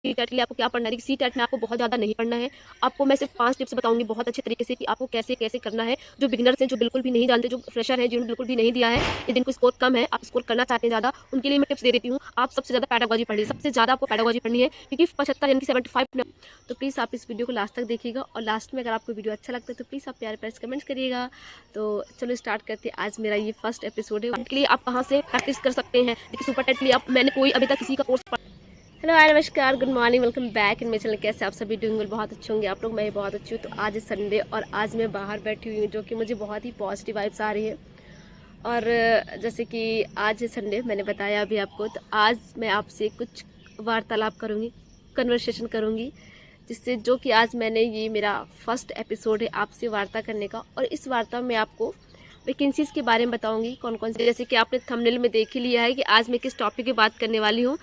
CTET के लिए आपको क्या पढ़ना है। देखिए सी-टेट में आपको बहुत ज़्यादा नहीं पढ़ना है। आपको मैं सिर्फ 5 टिप्स बताऊँगी बहुत अच्छे तरीके से कि आपको कैसे-कैसे करना है। जो बिगिनर्स हैं, जो बिल्कुल भी नहीं जानते, जो फ्रेशर हैं, जिन्होंने बिल्कुल भी नहीं दिया है या जिनको स्कोर कम है, आप स्कोर करना चाहते हैं ज़्यादा, उनके लिए मैं टिप्स दे देती हूँ। आप सबसे ज़्यादा पेडागोजी पढ़िए, सबसे ज़्यादा आपको पेडागोजी पढ़नी है क्योंकि 75 यानी कि 75 न तो प्लीज़ आप इस वीडियो को लास्ट तक देखिएगा और लास्ट में अगर आपको वीडियो अच्छा लगता है तो प्लीज़ आप प्यारे-प्यारे से कमेंट्स करिएगा। तो चलो स्टार्ट करते हैं। आज मेरा ये फर्स्ट एपिसोड है। उनके लिए आप कहाँ से प्रैक्टिस कर सकते हैं। देखिए सुपर टेट के लिए आप मैंने कोई अभी तक किसी का कोर्स हेलो हाय नमस्कार good morning welcome back in मेरे चैनल। कैसे आप सभी डूइंग बहुत अच्छे होंगे आप लोग। मैं भी बहुत अच्छी हूँ। तो आज संडे और आज मैं बाहर बैठी हुई हूँ जो कि मुझे बहुत ही पॉजिटिव वाइब्स आ रही है। और जैसे कि आज संडे मैंने बताया अभी आपको, तो आज मैं आपसे कुछ वार्तालाप करूँगी, कन्वर्सेशन करूँगी, जिससे जो कि आज मैंने ये मेरा फर्स्ट एपिसोड है आपसे वार्ता करने का। और इस वार्ता में आपको वैकेंसीज़ के बारे में बताऊंगी कौन कौन से, जैसे कि आपने थंबनेल में देख ही लिया है कि आज मैं किस टॉपिक की बात करने वाली हूँ।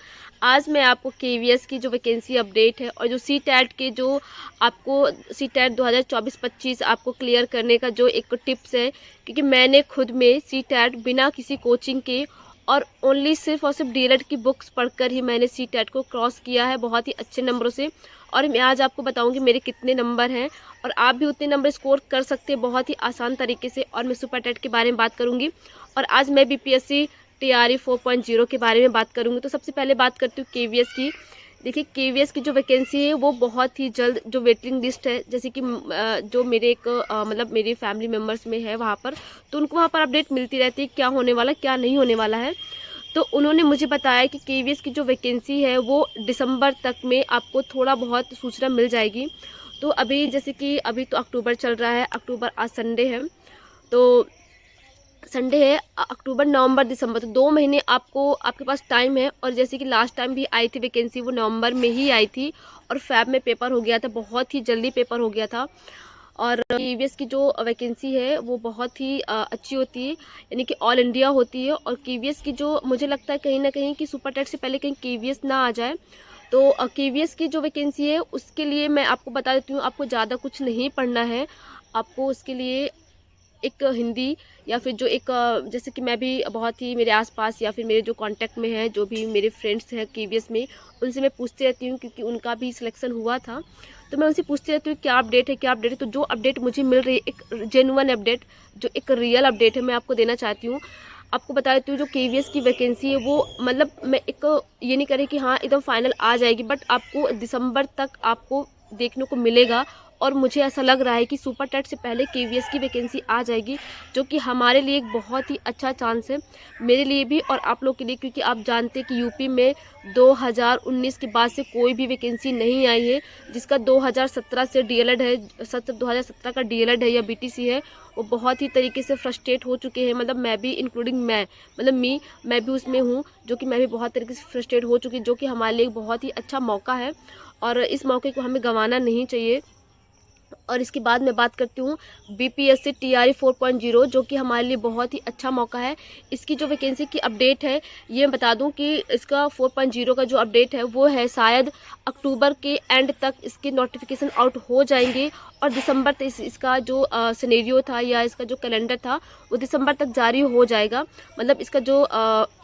आज मैं आपको केवीएस की जो वैकेंसी अपडेट है और जो सी टैट के जो आपको सी टैट 2024-25 आपको क्लियर करने का जो एक टिप्स है, क्योंकि मैंने खुद में सी टैट बिना किसी कोचिंग के और ओनली सिर्फ और सिर्फ डीएलएड की बुक्स पढ़कर ही मैंने सी टैट को क्रॉस किया है बहुत ही अच्छे नंबरों से। और मैं आज आपको बताऊंगी मेरे कितने नंबर हैं और आप भी उतने नंबर स्कोर कर सकते हैं बहुत ही आसान तरीके से। और मैं सुपर टेट के बारे में बात करूंगी और आज मैं बीपीएससी टीआरई 4.0 के बारे में बात करूंगी। तो सबसे पहले बात करती हूँ केवीएस की। देखिए केवीएस की जो वैकेंसी है वो बहुत ही जल्द जो वेटिंग लिस्ट है, जैसे कि जो मेरे एक मतलब मेरे फैमिली मेम्बर्स में है वहाँ पर, तो उनको वहाँ पर अपडेट मिलती रहती है क्या होने वाला क्या नहीं होने वाला है। तो उन्होंने मुझे बताया कि केवीएस की जो वैकेंसी है वो दिसंबर तक में आपको थोड़ा बहुत सूचना मिल जाएगी। तो अभी जैसे कि अभी तो अक्टूबर चल रहा है, अक्टूबर आज संडे है, तो संडे है अक्टूबर नवंबर दिसंबर, तो 2 महीने आपको आपके पास टाइम है। और जैसे कि लास्ट टाइम भी आई थी वैकेंसी वो नवंबर में ही आई थी और फैब में पेपर हो गया था, बहुत ही जल्दी पेपर हो गया था। और केवीएस की जो वैकेंसी है वो बहुत ही अच्छी होती है, यानी कि ऑल इंडिया होती है। और केवीएस की जो मुझे लगता है कहीं ना कहीं कि सुपर टेट से पहले कहीं केवीएस ना आ जाए। तो केवीएस की जो वैकेंसी है उसके लिए मैं आपको बता देती हूँ, आपको ज़्यादा कुछ नहीं पढ़ना है। आपको उसके लिए एक हिंदी या फिर जो एक जैसे कि मैं भी बहुत ही मेरे आसपास या फिर मेरे जो कांटेक्ट में है, जो भी मेरे फ्रेंड्स हैं केवीएस में, उनसे मैं पूछती रहती हूँ क्योंकि उनका भी सिलेक्शन हुआ था। तो मैं उनसे पूछती रहती हूँ क्या अपडेट है क्या अपडेट है। तो जो अपडेट मुझे मिल रही है एक जेन्युइन अपडेट, जो एक रियल अपडेट है, मैं आपको देना चाहती हूँ। आपको बता देती हूँ जो केवीएस की वैकेंसी है वो मतलब मैं एक ये नहीं करें कि हाँ एकदम फाइनल आ जाएगी, बट आपको दिसंबर तक आपको देखने को मिलेगा। और मुझे ऐसा लग रहा है कि सुपर टेट से पहले केवीएस की वैकेंसी आ जाएगी, जो कि हमारे लिए एक बहुत ही अच्छा चांस है, मेरे लिए भी और आप लोग के लिए। क्योंकि आप जानते हैं कि यूपी में 2019 के बाद से कोई भी वैकेंसी नहीं आई है। जिसका 2017 से डीएलएड है, 2017 का डीएलएड है या बीटीसी है, वो बहुत ही तरीके से फ्रस्ट्रेट हो चुके हैं। मतलब मैं भी इंक्लूडिंग मैं भी उसमें हूँ, जो कि मैं भी बहुत तरीके से फ्रस्ट्रेट हो चुकी, जो कि हमारे लिए एक बहुत ही अच्छा मौका है और इस मौके को हमें गंवाना नहीं चाहिए। और इसके बाद मैं बात करती हूँ बीपीएससी टीआरई 4.0, जो कि हमारे लिए बहुत ही अच्छा मौका है। इसकी जो वैकेंसी की अपडेट है ये मैं बता दूं कि इसका 4.0 का जो अपडेट है वो है शायद अक्टूबर के एंड तक इसके नोटिफिकेशन आउट हो जाएंगे और दिसंबर तक इसका जो सिनेरियो था या इसका जो कैलेंडर था वो दिसंबर तक जारी हो जाएगा। मतलब इसका जो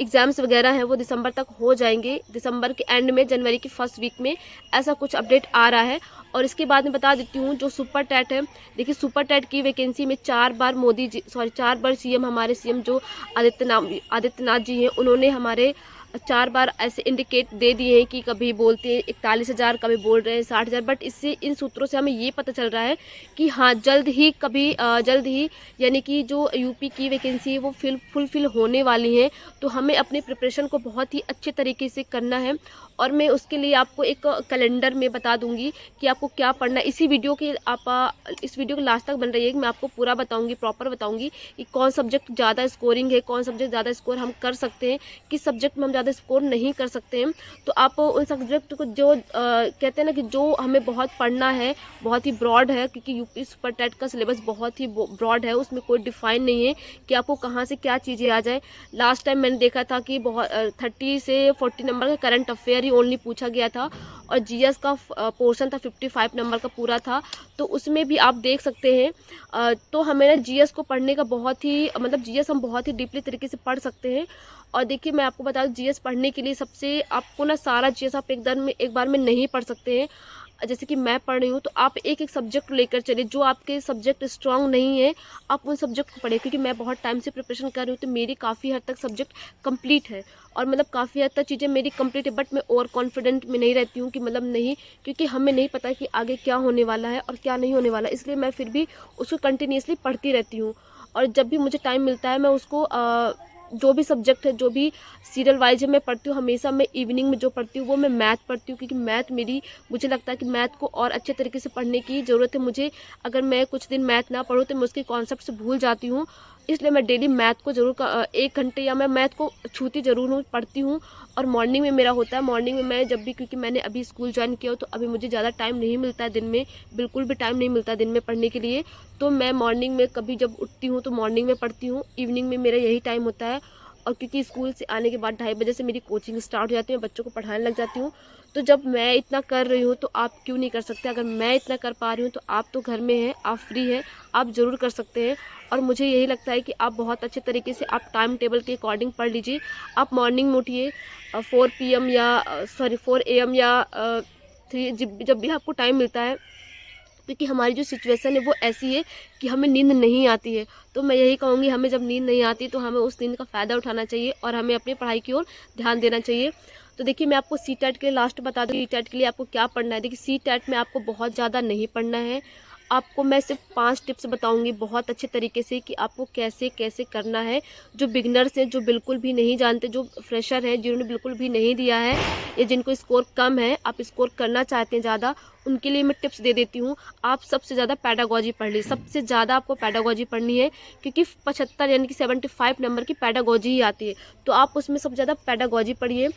एग्ज़ाम्स वगैरह हैं वो दिसंबर तक हो जाएंगे, दिसंबर के एंड में जनवरी की फर्स्ट वीक में ऐसा कुछ अपडेट आ रहा है। और इसके बाद मैं बता देती हूँ जो सुपर टेट है। देखिए सुपर टेट की वैकेंसी में 4 बार सीएम हमारे सीएम जो आदित्यनाथ जी हैं, उन्होंने हमारे 4 बार ऐसे इंडिकेट दे दिए हैं कि कभी बोलते हैं 41,000, कभी बोल रहे हैं 60,000। बट इससे इन सूत्रों से हमें ये पता चल रहा है कि हाँ जल्द ही यानी कि जो यूपी की वैकेंसी है वो फुलफिल होने वाली है। तो हमें अपने प्रिपरेशन को बहुत ही अच्छे तरीके से करना है और मैं उसके लिए आपको एक कैलेंडर में बता दूंगी कि आपको क्या पढ़ना है। इसी वीडियो के इस वीडियो के लास्ट तक बन रही है कि मैं आपको पूरा बताऊंगी, प्रॉपर बताऊंगी कि कौन सब्जेक्ट ज़्यादा स्कोरिंग है, कौन सब्जेक्ट ज़्यादा स्कोर हम कर सकते हैं, किस सब्जेक्ट में हम ज़्यादा स्कोर नहीं कर सकते हैं। तो आप उन सब्जेक्ट को जो कहते हैं ना कि जो हमें बहुत पढ़ना है, बहुत ही ब्रॉड है, क्योंकि यूपी सुपर टेट का सिलेबस बहुत ही ब्रॉड है, उसमें कोई डिफाइन नहीं है कि आपको कहाँ से क्या चीज़ें आ जाए। लास्ट टाइम मैंने देखा था कि बहुत 30 से 40 नंबर का करंट अफेयर ही ओनली पूछा गया था और जीएस का पोर्शन था 55 नंबर का पूरा था। तो उसमें भी आप देख सकते हैं। तो हमें ना जीएस को पढ़ने का बहुत ही मतलब जीएस हम बहुत ही डीपली तरीके से पढ़ सकते हैं। और देखिए मैं आपको बता दूं कंटिन्यूअस पढ़ने के लिए सबसे आपको ना सारा चीज़ आप एक बार में नहीं पढ़ सकते हैं। जैसे कि मैं पढ़ रही हूँ, तो आप एक-एक सब्जेक्ट लेकर चलिए, जो आपके सब्जेक्ट स्ट्रॉन्ग नहीं है, आप उन सब्जेक्ट को पढ़िए, क्योंकि मैं बहुत टाइम से प्रिपरेशन कर रही हूँ, तो मेरी काफ़ी हद तक सब्जेक्ट कंप्लीट है और मतलब काफ़ी हद तक चीज़ें मेरी कंप्लीट है, बट मैं ओवर कॉन्फिडेंट में नहीं रहती हूँ कि मतलब नहीं, क्योंकि हमें नहीं पता कि आगे क्या होने वाला है और क्या नहीं होने वाला है, इसलिए मैं फिर भी उसको कंटिन्यूअसली पढ़ती रहती हूँ। और जब भी मुझे टाइम मिलता है, मैं उसको जो भी सब्जेक्ट है, जो भी सीरियल वाइज है, मैं पढ़ती हूँ। हमेशा मैं इवनिंग में जो पढ़ती हूँ वो मैं मैथ पढ़ती हूँ, क्योंकि मैथ मेरी, मुझे लगता है कि मैथ को और अच्छे तरीके से पढ़ने की ज़रूरत है मुझे। अगर मैं कुछ दिन मैथ ना पढूँ तो मैं उसके कॉन्सेप्ट से भूल जाती हूँ, इसलिए मैं डेली मैथ को ज़रूर 1 घंटे या मैं मैथ को छूती ज़रूर हूँ, पढ़ती हूँ। और मॉर्निंग में मेरा होता है, मॉर्निंग में मैं जब भी, क्योंकि मैंने अभी स्कूल ज्वाइन किया हो, तो अभी मुझे ज़्यादा टाइम नहीं मिलता है दिन में, बिल्कुल भी टाइम नहीं मिलता है दिन में पढ़ने के लिए। तो मैं मॉर्निंग में कभी जब उठती हूँ तो मॉर्निंग में पढ़ती हूँ, इवनिंग में मेरा यही टाइम होता है। और क्योंकि स्कूल से आने के बाद 2:30 बजे से मेरी कोचिंग स्टार्ट हो जाती है, मैं बच्चों को पढ़ाने लग जाती हूँ। तो जब मैं इतना कर रही हूँ तो आप क्यों नहीं कर सकते? अगर मैं इतना कर पा रही हूँ तो आप तो घर में हैं, आप फ्री हैं, आप ज़रूर कर सकते हैं। और मुझे यही लगता है कि आप बहुत अच्छे तरीके से आप टाइम टेबल के अकॉर्डिंग पढ़ लीजिए। आप मॉर्निंग में उठिए, 4 पीएम या 4 एएम या 3, जब भी आपको टाइम मिलता है, क्योंकि हमारी जो सिचुएशन है वो ऐसी है कि हमें नींद नहीं आती है। तो मैं यही कहूँगी, हमें जब नींद नहीं आती तो हमें उस नींद का फ़ायदा उठाना चाहिए और हमें अपनी पढ़ाई की ओर ध्यान देना चाहिए। तो देखिए, मैं आपको सीटेट के लिए लास्ट बता दूँ, सीटेट के लिए आपको क्या पढ़ना है। देखिए, सीटेट में आपको बहुत ज़्यादा नहीं पढ़ना है। आपको मैं सिर्फ 5 टिप्स बताऊँगी बहुत अच्छे तरीके से कि आपको कैसे-कैसे करना है। जो बिगिनर्स हैं, जो बिल्कुल भी नहीं जानते, जो फ्रेशर हैं, जिन्होंने बिल्कुल भी नहीं दिया है या जिनको स्कोर कम है, आप स्कोर करना चाहते हैं ज़्यादा, उनके लिए मैं टिप्स दे देती हूँ। आप सबसे ज़्यादा पेडागॉजी पढ़ लीजिए, सबसे ज़्यादा आपको पेडागॉजी पढ़नी है, क्योंकि 75 यानी कि 75 नंबर की पेडागॉजी ही आती है। तो आप उसमें सबसे ज़्यादा पेडागॉजी पढ़िए।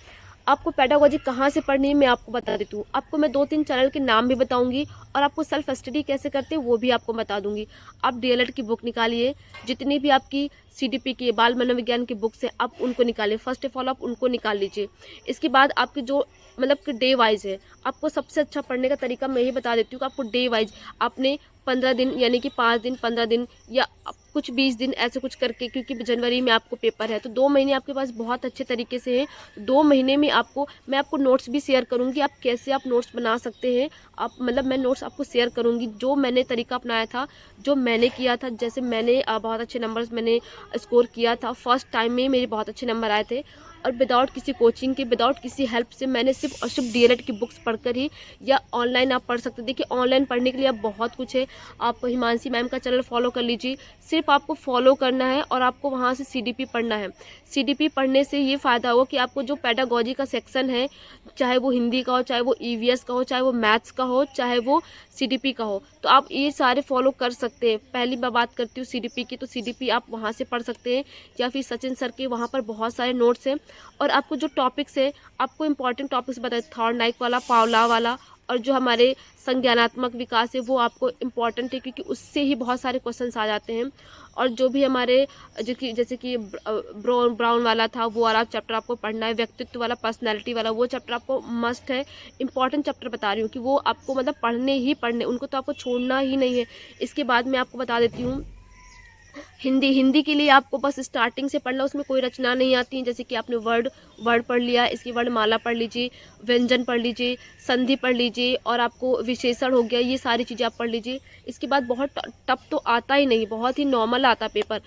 आपको पेडागॉजी कहाँ से पढ़नी है मैं आपको बता देती हूँ। आपको मैं 2-3 चैनल के नाम भी बताऊँगी और आपको सेल्फ स्टडी कैसे करते हैं वो भी आपको बता दूँगी। आप डीएलएड की बुक निकालिए, जितनी भी आपकी सीडीपी की बाल मनोविज्ञान की बुक्स हैं, आप उनको निकालिए। फर्स्ट ऑफ ऑल आप उनको निकाल लीजिए। इसके बाद आपकी जो मतलब कि डे वाइज है, आपको सबसे अच्छा पढ़ने का तरीका मैं ये बता देती हूँ कि आपको डे वाइज आपने 15 दिन यानी कि 5 दिन, 15 दिन या कुछ 20 दिन ऐसे कुछ करके, क्योंकि जनवरी में आपको पेपर है तो 2 महीने आपके पास बहुत अच्छे तरीके से हैं। 2 महीने में मैं आपको नोट्स भी शेयर करूँगी, आप कैसे आप नोट्स बना सकते हैं। आप मतलब मैं नोट्स आपको शेयर करूँगी, जो मैंने तरीका अपनाया था, जो मैंने किया था। जैसे मैंने बहुत अच्छे नंबर्स मैंने स्कोर किया था, फर्स्ट टाइम में मेरे बहुत अच्छे नंबर आए थे और विदाउट किसी कोचिंग के, विदाउट किसी हेल्प से, मैंने सिर्फ और सिर्फ डीएलएड की बुक्स पढ़कर ही, या ऑनलाइन आप पढ़ सकते हैं। देखिए, ऑनलाइन पढ़ने के लिए अब बहुत कुछ है। आप हिमांशी मैम का चैनल फॉलो कर लीजिए, सिर्फ आपको फॉलो करना है और आपको वहाँ से सीडीपी पढ़ना है। सीडीपी पढ़ने से ये फ़ायदा होगा कि आपको जो पेडागॉजी का सेक्शन है, चाहे वो हिंदी का हो, चाहे वो ईवीएस का हो, चाहे वो मैथ्स का हो, चाहे वो सीडीपी का हो, तो आप ये सारे फॉलो कर सकते हैं। पहली मैं बात करती हूँ सीडीपी की, तो सीडीपी आप वहाँ से पढ़ सकते हैं, या फिर सचिन सर के वहाँ पर बहुत सारे नोट्स हैं। और आपको जो टॉपिक्स है, आपको इंपॉर्टेंट टॉपिक्स बताए, थॉर्नडाइक वाला, पावला वाला, और जो हमारे संज्ञानात्मक विकास है वो आपको इम्पॉर्टेंट है, क्योंकि उससे ही बहुत सारे क्वेश्चंस आ जाते हैं। और जो भी हमारे जैसे कि ब्राउन वाला था, वो वाला चैप्टर आपको पढ़ना है। व्यक्तित्व वाला, पर्सनैलिटी वाला, वो चैप्टर आपको मस्ट है। इंपॉर्टेंट चैप्टर बता रही हूँ कि वो आपको मतलब पढ़ने ही पढ़ने, उनको तो आपको छोड़ना ही नहीं है। इसके बाद मैं आपको बता देती हूँ, हिंदी के लिए आपको बस स्टार्टिंग से पढ़ना, उसमें कोई रचना नहीं आती है। जैसे कि आपने वर्ड वर्ड पढ़ लिया, इसकी वर्णमाला पढ़ लीजिए, व्यंजन पढ़ लीजिए, संधि पढ़ लीजिए, और आपको विशेषण हो गया, ये सारी चीज़ें आप पढ़ लीजिए। इसके बाद बहुत टफ तो आता ही नहीं, बहुत ही नॉर्मल आता पेपर,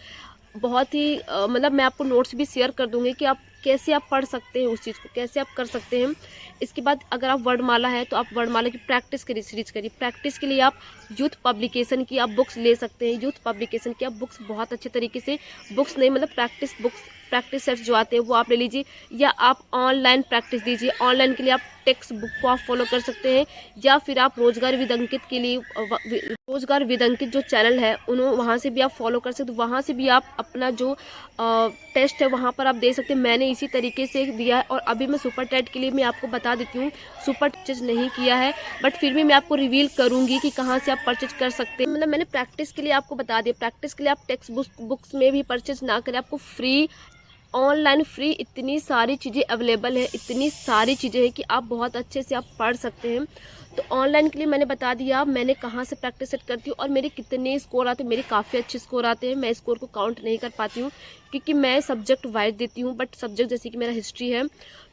बहुत ही मतलब मैं आपको नोट्स भी शेयर कर दूँगी कि आप कैसे आप पढ़ सकते हैं उस चीज़ को, कैसे आप कर सकते हैं। इसके बाद अगर आप वर्णमाला है तो आप वर्णमाला की प्रैक्टिस करिए, सीरीज करिए। प्रैक्टिस के लिए आप यूथ पब्लिकेशन की आप बुक्स ले सकते हैं। यूथ पब्लिकेशन की आप बुक्स बहुत अच्छे तरीके से, बुक्स नहीं मतलब प्रैक्टिस बुक्स, प्रैक्टिस सेट्स जो आते हैं वो आप ले लीजिए, या आप ऑनलाइन प्रैक्टिस दीजिए। ऑनलाइन के लिए आप टेक्स्ट बुक को आप फॉलो कर सकते हैं, या फिर आप रोजगार विदंकित के लिए रोजगार विदंकित जो चैनल है उन्होंने, वहाँ से भी आप फॉलो कर सकते हैं। वहाँ से भी आप अपना जो टेस्ट है वहाँ पर आप दे सकते हैं। मैंने इसी तरीके से दिया है। और अभी मैं सुपर टेट के लिए मैं आपको बता देती हूँ, सुपर परचेज नहीं किया है, बट फिर भी मैं आपको रिवील करूँगी कि कहाँ से आप परचेज कर सकते हैं। मतलब मैंने प्रैक्टिस के लिए आपको बता दिया। प्रैक्टिस के लिए आप टेक्स्ट बुक्स में भी परचेज ना करें, आपको फ्री, ऑनलाइन फ्री इतनी सारी चीज़ें अवेलेबल है, इतनी सारी चीज़ें हैं कि आप बहुत अच्छे से आप पढ़ सकते हैं। तो ऑनलाइन के लिए मैंने बता दिया मैंने कहाँ से प्रैक्टिस सेट करती हूँ और मेरे कितने स्कोर आते हैं। मेरे काफ़ी अच्छे स्कोर आते हैं, मैं स्कोर को काउंट नहीं कर पाती हूँ क्योंकि मैं सब्जेक्ट वाइज देती हूँ। बट सब्जेक्ट जैसे कि मेरा हिस्ट्री है,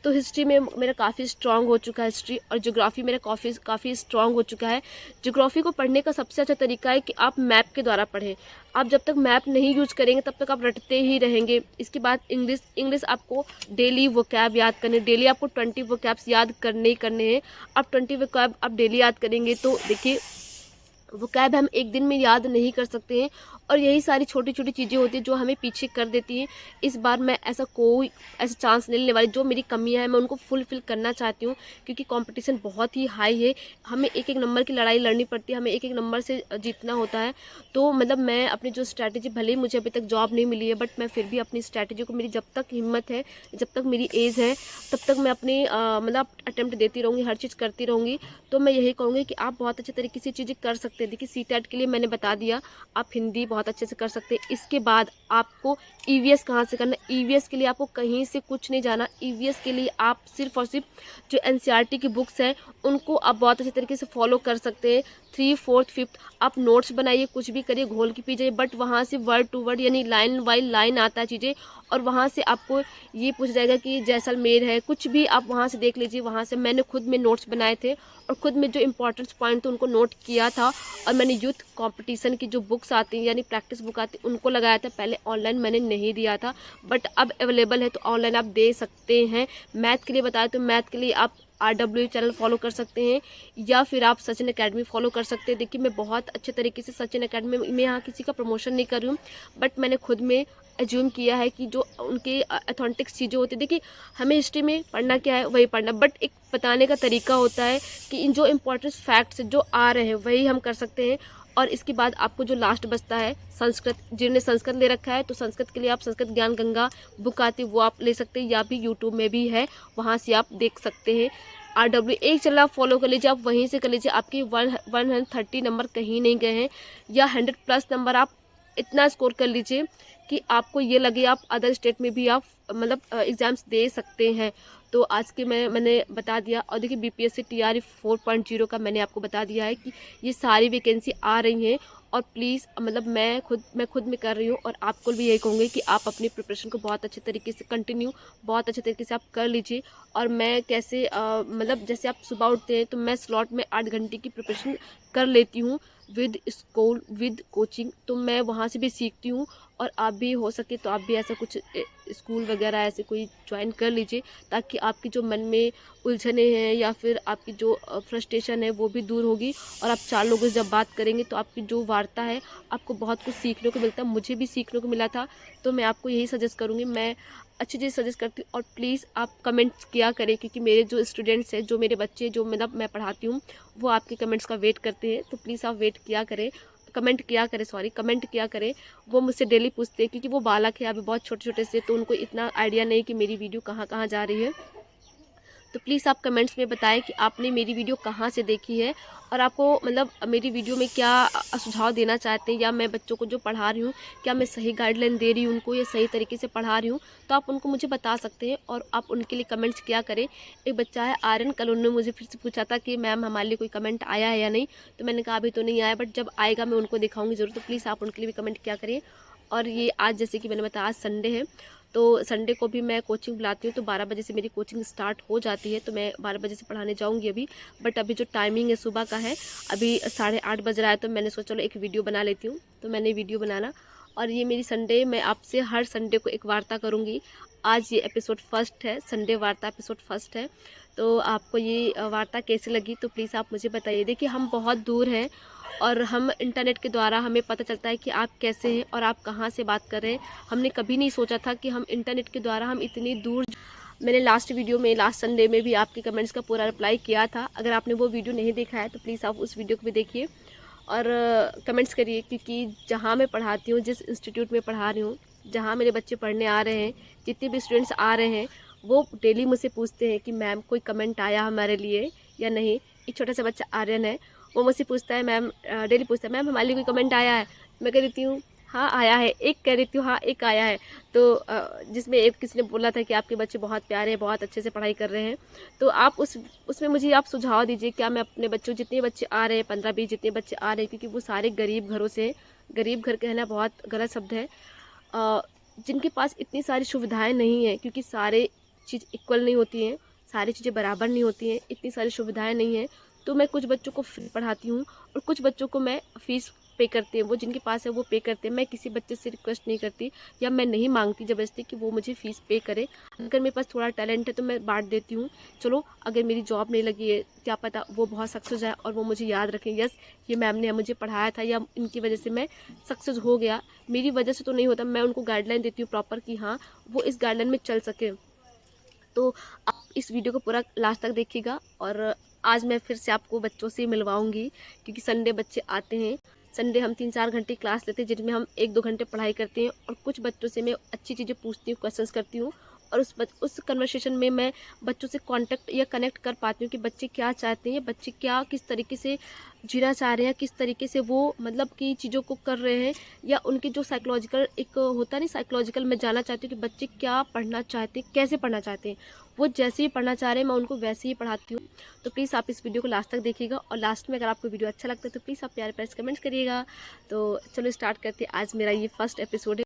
तो हिस्ट्री में मेरा काफ़ी स्ट्रॉन्ग हो चुका है हिस्ट्री, और ज्योग्राफी मेरा काफ़ी स्ट्रॉन्ग हो चुका है। ज्योग्राफी को पढ़ने का सबसे अच्छा तरीका है कि आप मैप के द्वारा पढ़ें। आप जब तक मैप नहीं यूज करेंगे तब तक आप रटते ही रहेंगे। इसके बाद इंग्लिश आपको डेली वोकैब याद करने, डेली आपको 20 वोकैब्स याद करने ही करने हैं। आप 20 वोकैब आप डेली याद करेंगे तो देखिए वोकैब हम एक दिन में याद नहीं कर सकते हैं, और यही सारी छोटी छोटी चीज़ें होती हैं जो हमें पीछे कर देती हैं। इस बार मैं ऐसा चांस नहीं लेने वाली। जो मेरी कमियां हैं मैं उनको फुलफिल करना चाहती हूँ क्योंकि कंपटीशन बहुत ही हाई है। हमें एक एक नंबर की लड़ाई लड़नी पड़ती है, हमें एक एक नंबर से जीतना होता है। तो मतलब मैं अपनी जो स्ट्रैटेजी, भले ही मुझे अभी तक जॉब नहीं मिली है बट मैं फिर भी अपनी स्ट्रैटेजी को, मेरी जब तक हिम्मत है, जब तक मेरी एज है, तब तक मैं अपनी मतलब अटेम्प्ट देती रहूँगी, हर चीज़ करती रहूँगी। तो मैं यही कहूँगी कि आप बहुत अच्छे तरीके से चीज़ें कर सकते हैं। देखिए सीटेट के लिए मैंने बता दिया, आप हिंदी बहुत अच्छे से कर सकते हैं। इसके बाद आपको ईवीएस कहाँ से करना है। ईवीएस के लिए आपको कहीं से कुछ नहीं जाना। ईवीएस के लिए आप सिर्फ और सिर्फ जो एनसीईआरटी की बुक्स हैं उनको आप बहुत अच्छे तरीके से फॉलो कर सकते हैं। 3, 4, 5 आप नोट्स बनाइए, कुछ भी करिए, घोल के पीजिए, बट वहाँ से वर्ड टू वर्ड यानी लाइन बाई लाइन आता है चीज़ें, और वहाँ से आपको ये पूछ जाएगा कि जैसलमेर है, कुछ भी आप वहाँ से देख लीजिए। वहाँ से मैंने खुद में नोट्स बनाए थे और खुद में जो इंपॉर्टेंट पॉइंट थे उनको नोट किया था, और मैंने यूथ कंपटीशन की जो बुक्स आती हैं यानी प्रैक्टिस बुक आती है उनको लगाया था। पहले ऑनलाइन मैंने नहीं दिया था बट अब अवेलेबल है तो ऑनलाइन आप दे सकते हैं। मैथ के लिए बताया तो मैथ के लिए आप RW चैनल फॉलो कर सकते हैं या फिर आप सचिन एकेडमी फॉलो कर सकते हैं। देखिए मैं बहुत अच्छे तरीके से सचिन एकेडमी में यहाँ किसी का प्रमोशन नहीं कर रही हूँ, बट मैंने खुद में एज्यूम किया है कि जो उनके अथेंटिक चीज़ें होती है। देखिए हमें हिस्ट्री में पढ़ना क्या है वही पढ़ना, बट एक बताने का तरीका होता है कि इन जो इम्पोर्टेंट फैक्ट्स जो आ रहे हैं वही हम कर सकते हैं। और इसके बाद आपको जो लास्ट बचता है संस्कृत, जिन्होंने संस्कृत ले रखा है तो संस्कृत के लिए आप संस्कृत ज्ञान गंगा बुक आती है वो आप ले सकते हैं, या भी यूट्यूब में भी है वहाँ से आप देख सकते हैं। RW एक चैनल आप फॉलो कर लीजिए, आप वहीं से कर लीजिए। आपके 130 नंबर कहीं नहीं गए हैं, या 100+ नंबर आप इतना स्कोर कर लीजिए कि आपको ये लगे आप अदर स्टेट में भी आप मतलब एग्ज़ाम्स दे सकते हैं। तो आज के मैंने बता दिया। और देखिए BPSC TRE 4.0 का मैंने आपको बता दिया है कि ये सारी वैकेंसी आ रही हैं, और प्लीज़ मतलब मैं खुद में कर रही हूँ, और आपको भी यही कहूँगी कि आप अपनी प्रिपरेशन को बहुत अच्छे तरीके से कंटिन्यू, बहुत अच्छे तरीके से आप कर लीजिए। और मैं कैसे मतलब जैसे आप सुबह उठते हैं तो मैं स्लॉट में 8 घंटे की प्रिपरेशन कर लेती हूँ विद स्कूल विद कोचिंग, तो मैं वहाँ से भी सीखती हूँ। और आप भी हो सके तो आप भी ऐसा कुछ स्कूल वगैरह ऐसे कोई ज्वाइन कर लीजिए, ताकि आपकी जो मन में उलझने हैं या फिर आपकी जो फ्रस्ट्रेशन है वो भी दूर होगी। और आप 4 लोगों से जब बात करेंगे तो आपकी जो वार्ता है आपको बहुत कुछ सीखने को मिलता है। मुझे भी सीखने को मिला था, तो मैं आपको यही सजेस्ट करूँगी। मैं अच्छी चीज़ सजेस्ट करती हूँ। और प्लीज़ आप कमेंट्स किया करें, क्योंकि मेरे जो स्टूडेंट्स हैं, जो मेरे बच्चे, जो मतलब मैं पढ़ाती हूँ, वो आपके कमेंट्स का वेट करते हैं। तो प्लीज़ आप वेट किया करें, कमेंट किया करें। वो मुझसे डेली पूछते हैं, क्योंकि वो बालक है अभी बहुत छोटे छोटे से, तो उनको इतना आइडिया नहीं कि मेरी वीडियो कहाँ कहाँ जा रही है। तो प्लीज़ आप कमेंट्स में बताएं कि आपने मेरी वीडियो कहाँ से देखी है, और आपको मतलब मेरी वीडियो में क्या सुझाव देना चाहते हैं, या मैं बच्चों को जो पढ़ा रही हूँ क्या मैं सही गाइडलाइन दे रही हूँ उनको, या सही तरीके से पढ़ा रही हूँ। तो आप उनको मुझे बता सकते हैं, और आप उनके लिए कमेंट्स किया करें। एक बच्चा है आर्यन, कल उन्होंने मुझे फिर से पूछा था कि मैम हमारे लिए कोई कमेंट आया है या नहीं, तो मैंने कहा अभी तो नहीं आया, बट जब आएगा मैं उनको दिखाऊंगी ज़रूर। तो प्लीज़ आप उनके लिए भी कमेंट किया करें। और ये आज जैसे कि मैंने बताया आज संडे है, तो संडे को भी मैं कोचिंग बुलाती हूँ, तो 12 बजे से मेरी कोचिंग स्टार्ट हो जाती है, तो मैं 12 बजे से पढ़ाने जाऊँगी अभी। बट अभी जो टाइमिंग है सुबह का है, अभी 8:30 बज रहा है, तो मैंने सोचा चलो एक वीडियो बना लेती हूँ, तो मैंने वीडियो बनाना। और ये मेरी संडे, मैं आपसे हर संडे को एक वार्ता करूँगी। आज ये एपिसोड फर्स्ट है, संडे वार्ता एपिसोड फर्स्ट है। तो आपको ये वार्ता कैसी लगी तो प्लीज़ आप मुझे बताइए। देखिए हम बहुत दूर हैं, और हम इंटरनेट के द्वारा हमें पता चलता है कि आप कैसे हैं और आप कहाँ से बात कर रहे हैं। हमने कभी नहीं सोचा था कि हम इंटरनेट के द्वारा हम इतनी दूर। मैंने लास्ट वीडियो में, लास्ट संडे में भी आपके कमेंट्स का पूरा रिप्लाई किया था। अगर आपने वो वीडियो नहीं देखा है तो प्लीज़ आप उस वीडियो को भी देखिए और कमेंट्स करिए, क्योंकि जहाँ मैं पढ़ाती हूँ, जिस इंस्टीट्यूट में पढ़ा रही हूँ, जहाँ मेरे बच्चे पढ़ने आ रहे हैं, जितने भी स्टूडेंट्स आ रहे हैं, वो डेली मुझसे पूछते हैं कि मैम कोई कमेंट आया हमारे लिए या नहीं। एक छोटा सा बच्चा आर्यन है, वो मुझसे पूछता है मैम, डेली पूछता है मैम हमारे लिए कोई कमेंट आया है। मैं कह देती हूँ हाँ, आया है। एक कह देती हूँ हाँ, एक आया है। तो जिसमें एक किसी ने बोला था कि आपके बच्चे बहुत प्यारे हैं, बहुत अच्छे से पढ़ाई कर रहे हैं। तो आप उसमें मुझे आप सुझाव दीजिए, क्या मैं अपने बच्चों जितने बच्चे आ रहे हैं 15-20 जितने बच्चे आ रहे हैं, क्योंकि वो सारे गरीब घरों से हैं। गरीब घर कहना बहुत गलत शब्द है। अ, जिनके पास इतनी सारी सुविधाएँ नहीं हैं, क्योंकि सारे चीज़ इक्वल नहीं होती हैं, सारी चीज़ें बराबर नहीं होती हैं, इतनी सारी सुविधाएँ नहीं हैं। तो मैं कुछ बच्चों को फ्री पढ़ाती हूँ और कुछ बच्चों को मैं फ़ीस पे करती हूँ। वो जिनके पास है वो पे करते हैं। मैं किसी बच्चे से रिक्वेस्ट नहीं करती या मैं नहीं माँगती ज़बरदस्ती कि वो मुझे फ़ीस पे करे। अगर मेरे पास थोड़ा टैलेंट है तो मैं बाँट देती हूँ। चलो, अगर मेरी जॉब नहीं लगी है, क्या पता वो बहुत सक्सेस हो जाए और वो मुझे याद रखें, यस ये मैम ने मुझे पढ़ाया था या इनकी वज़ह से मैं सक्सेस हो गया। मेरी वजह से तो नहीं होता, मैं उनको गाइडलाइन देती हूँ प्रॉपर कि हाँ, वो इस गाइडलाइन में चल सकें। तो आप इस वीडियो को पूरा लास्ट तक देखिएगा। और आज मैं फिर से आपको बच्चों से मिलवाऊँगी, क्योंकि संडे बच्चे आते हैं। संडे हम 3-4 घंटे क्लास लेते हैं, जिनमें हम 1-2 घंटे पढ़ाई करते हैं और कुछ बच्चों से मैं अच्छी चीज़ें पूछती हूँ, क्वेश्चंस करती हूँ और उस कन्वर्सेशन में मैं बच्चों से कॉन्टैक्ट या कनेक्ट कर पाती हूँ कि बच्चे क्या चाहते हैं, बच्चे क्या किस तरीके से जीना चाह रहे हैं, किस तरीके से वो मतलब कि चीज़ों को कर रहे हैं, या उनके जो साइकोलॉजिकल एक होता नहीं, साइकोलॉजिकल मैं जानना चाहती हूँ कि बच्चे क्या पढ़ना चाहते हैं, कैसे पढ़ना चाहते हैं। वो जैसे ही पढ़ना चाह रहे हैं मैं उनको वैसे ही पढ़ाती हूँ। तो प्लीज़ आप इस वीडियो को लास्ट तक देखिएगा और लास्ट में अगर आपको वीडियो अच्छा लगता है तो प्लीज़ आप प्यारे प्यारे कमेंट्स करिएगा। तो चलो स्टार्ट करते हैं। आज मेरा ये फर्स्ट एपिसोड है।